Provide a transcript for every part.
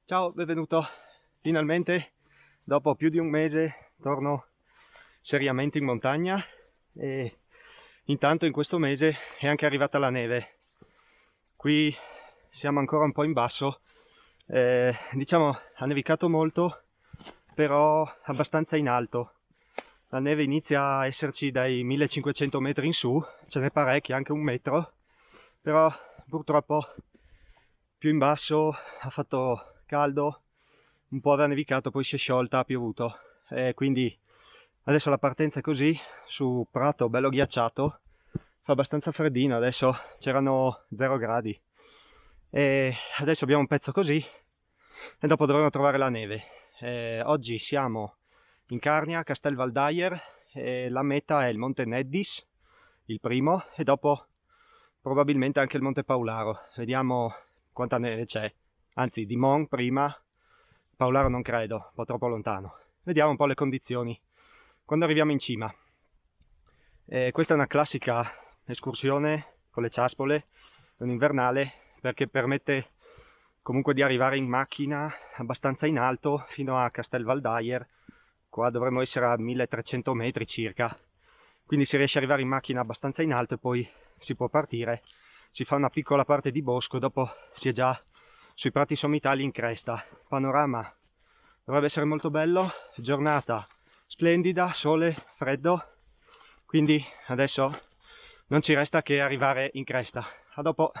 Ciao, benvenuto. Finalmente, dopo più di un mese, torno seriamente in montagna e intanto in questo mese è anche arrivata la neve. Qui siamo ancora un po' in basso, diciamo ha nevicato molto, però abbastanza in alto. La neve inizia a esserci dai 1500 metri in su, ce n'è parecchia, anche un metro, però purtroppo più in basso ha fatto caldo, un po' aveva nevicato, poi si è sciolta, ha piovuto, quindi adesso la partenza è così, su prato bello ghiacciato, fa abbastanza freddino, adesso c'erano 0 gradi e adesso abbiamo un pezzo così e dopo dovremo trovare la neve. Oggi siamo in Carnia, Castel Valdayer, e la meta è il Monte Neddis, il primo, e dopo probabilmente anche il Monte Paularo. Vediamo quanta neve c'è, anzi di Mon prima, Paularo non credo, un po' troppo lontano. Vediamo un po' le condizioni quando arriviamo in cima. Questa è una classica escursione con le ciaspole, è un invernale, perché permette comunque di arrivare in macchina abbastanza in alto fino a Castel Valdayer. Qua dovremmo essere a 1300 metri circa, quindi si riesce ad arrivare in macchina abbastanza in alto e poi si può partire. Si fa una piccola parte di bosco, dopo si è già sui prati sommitali in cresta. Panorama dovrebbe essere molto bello, giornata splendida, sole, freddo, quindi adesso non ci resta che arrivare in cresta. A dopo!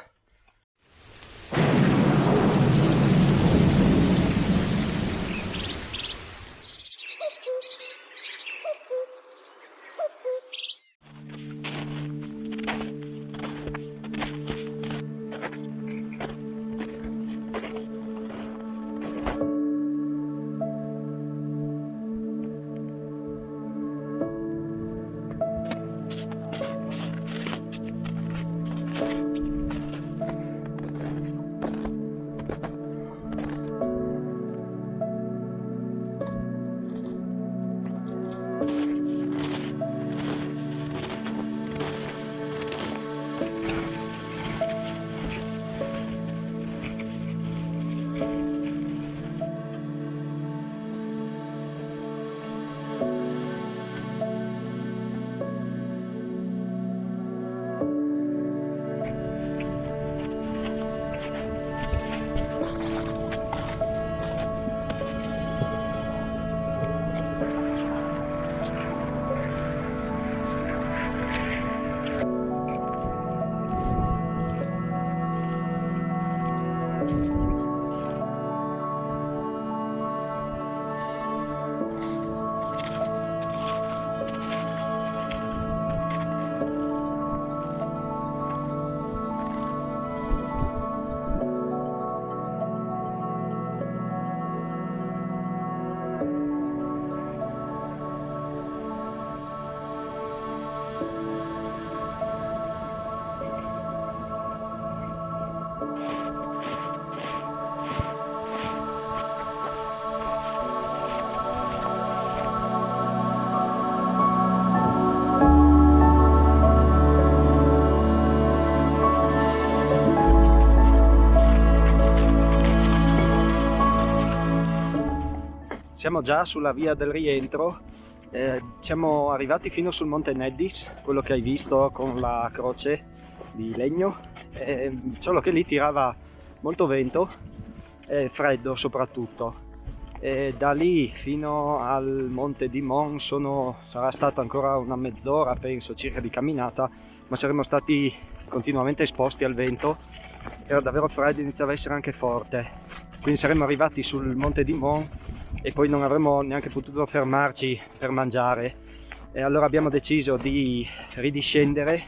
Siamo già sulla via del rientro, siamo arrivati fino sul Monte Neddis, quello che hai visto con la croce di legno, solo che lì tirava molto vento e freddo soprattutto. Da lì fino al Monte di Mon sarà stata ancora una mezz'ora, penso, circa di camminata, ma saremmo stati continuamente esposti al vento, era davvero freddo, iniziava a essere anche forte, quindi saremmo arrivati sul Monte di Mon e poi non avremmo neanche potuto fermarci per mangiare, e allora abbiamo deciso di ridiscendere.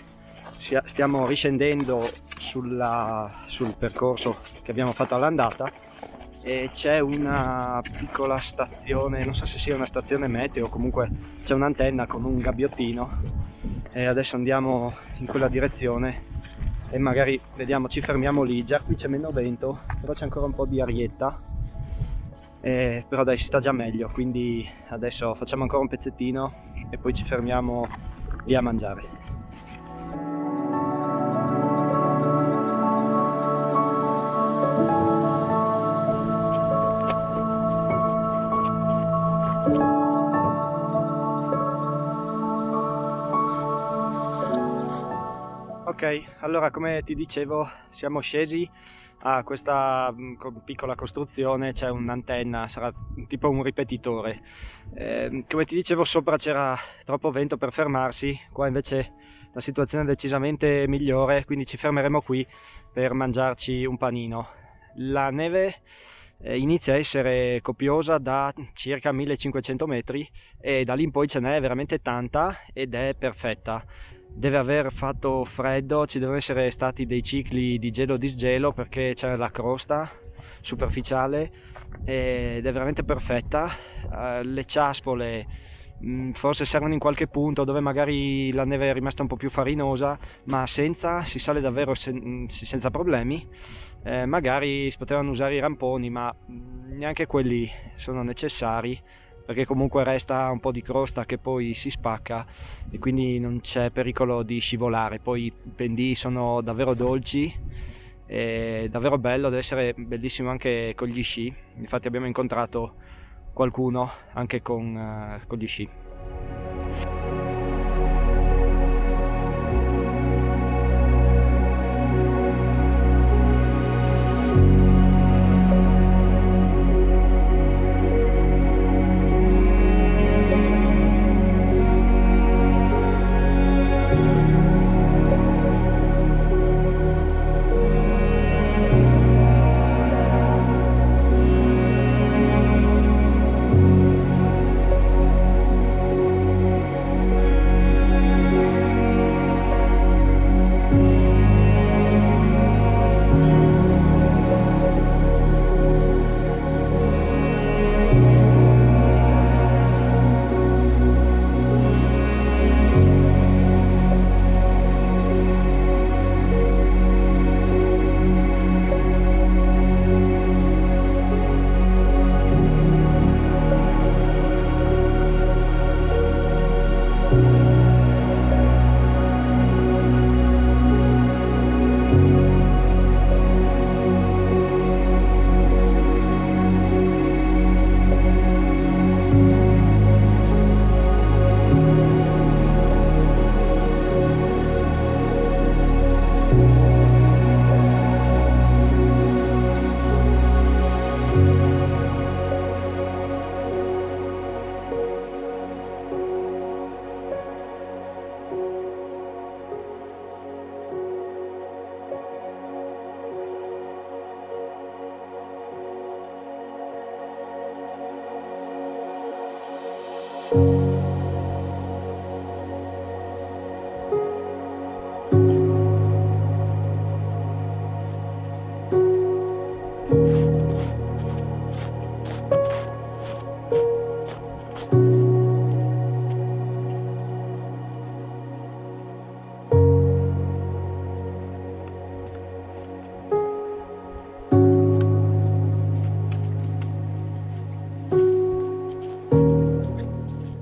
Stiamo riscendendo sul percorso che abbiamo fatto all'andata e c'è una piccola stazione, non so se sia una stazione meteo, comunque c'è un'antenna con un gabbiottino e adesso andiamo in quella direzione e magari vediamo, ci fermiamo lì. Già qui c'è meno vento, però c'è ancora un po' di arietta, però dai, si sta già meglio, quindi adesso facciamo ancora un pezzettino e poi ci fermiamo lì a mangiare. Ok, allora come ti dicevo siamo scesi a questa piccola costruzione, c'è un'antenna, sarà tipo un ripetitore. Come ti dicevo sopra c'era troppo vento per fermarsi, qua invece la situazione è decisamente migliore, quindi ci fermeremo qui per mangiarci un panino. La neve inizia a essere copiosa da circa 1500 metri e da lì in poi ce n'è veramente tanta ed è perfetta. Deve aver fatto freddo, ci devono essere stati dei cicli di gelo-disgelo perché c'è la crosta superficiale ed è veramente perfetta. Le ciaspole forse servono in qualche punto dove magari la neve è rimasta un po' più farinosa, ma senza si sale davvero senza problemi. Magari si potevano usare i ramponi, ma neanche quelli sono necessari perché comunque resta un po' di crosta che poi si spacca e quindi non c'è pericolo di scivolare. Poi i pendii sono davvero dolci, è davvero bello, deve essere bellissimo anche con gli sci. Infatti abbiamo incontrato qualcuno anche con gli sci.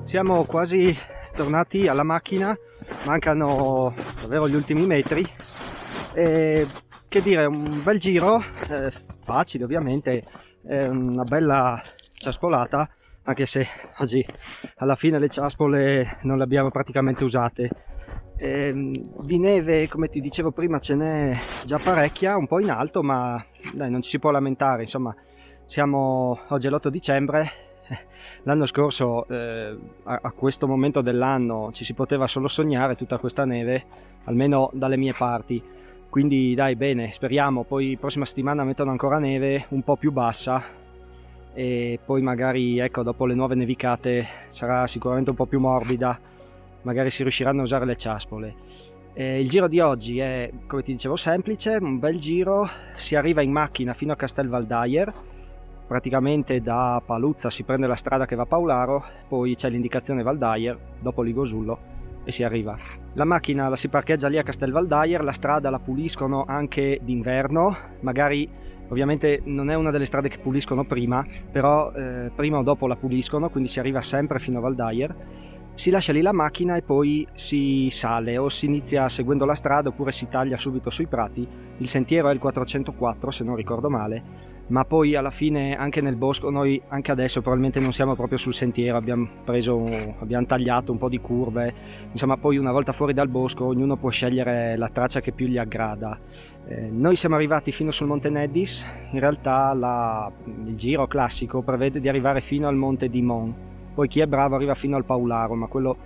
Siamo quasi tornati alla macchina, mancano davvero gli ultimi metri e che dire, un bel giro, facile ovviamente, una bella ciaspolata, anche se oggi alla fine le ciaspole non le abbiamo praticamente usate. Di neve, come ti dicevo prima, ce n'è già parecchia, un po' in alto, ma dai, non ci si può lamentare. Insomma, oggi è l'8 dicembre. L'anno scorso a questo momento dell'anno ci si poteva solo sognare tutta questa neve, almeno dalle mie parti, quindi dai, bene, speriamo. Poi prossima settimana mettono ancora neve un po' più bassa e poi magari, ecco, dopo le nuove nevicate sarà sicuramente un po' più morbida, magari si riusciranno a usare le ciaspole. Il giro di oggi è, come ti dicevo, semplice, un bel giro, si arriva in macchina fino a Castel Valdayer. Praticamente da Paluzza si prende la strada che va a Paularo, poi c'è l'indicazione Valdayer, dopo Ligosullo e si arriva. La macchina la si parcheggia lì a Castel Valdayer, la strada la puliscono anche d'inverno, magari ovviamente non è una delle strade che puliscono prima, però prima o dopo la puliscono, quindi si arriva sempre fino a Valdayer. si lascia lì la macchina e poi si sale, o si inizia seguendo la strada oppure si taglia subito sui prati. Il sentiero è il 404 se non ricordo male, ma poi alla fine anche nel bosco, noi anche adesso probabilmente non siamo proprio sul sentiero, abbiamo tagliato un po' di curve, insomma poi una volta fuori dal bosco ognuno può scegliere la traccia che più gli aggrada. Noi siamo arrivati fino sul Monte Neddis, in realtà il giro classico prevede di arrivare fino al Monte di Mon, poi chi è bravo arriva fino al Paularo, ma quello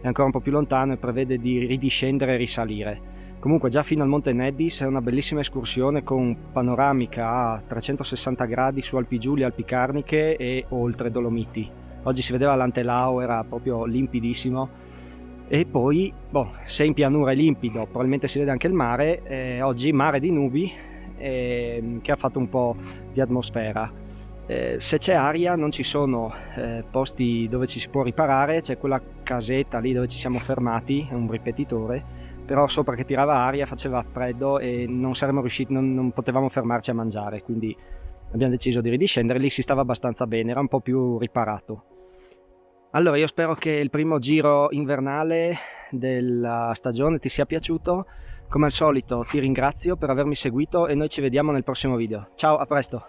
è ancora un po' più lontano e prevede di ridiscendere e risalire. Comunque già fino al Monte Neddis è una bellissima escursione con panoramica a 360 gradi su Alpi Giulia, Alpi Carniche e oltre Dolomiti. Oggi si vedeva l'Antelao, era proprio limpidissimo. E poi, se in pianura è limpido, probabilmente si vede anche il mare. Oggi mare di nubi che ha fatto un po' di atmosfera. Se c'è aria non ci sono posti dove ci si può riparare, c'è quella casetta lì dove ci siamo fermati, è un ripetitore, però sopra che tirava aria, faceva freddo e non saremmo riusciti, non potevamo fermarci a mangiare, quindi abbiamo deciso di ridiscendere. Lì si stava abbastanza bene, era un po' più riparato. Allora io spero che il primo giro invernale della stagione ti sia piaciuto. Come al solito ti ringrazio per avermi seguito e noi ci vediamo nel prossimo video. Ciao, a presto!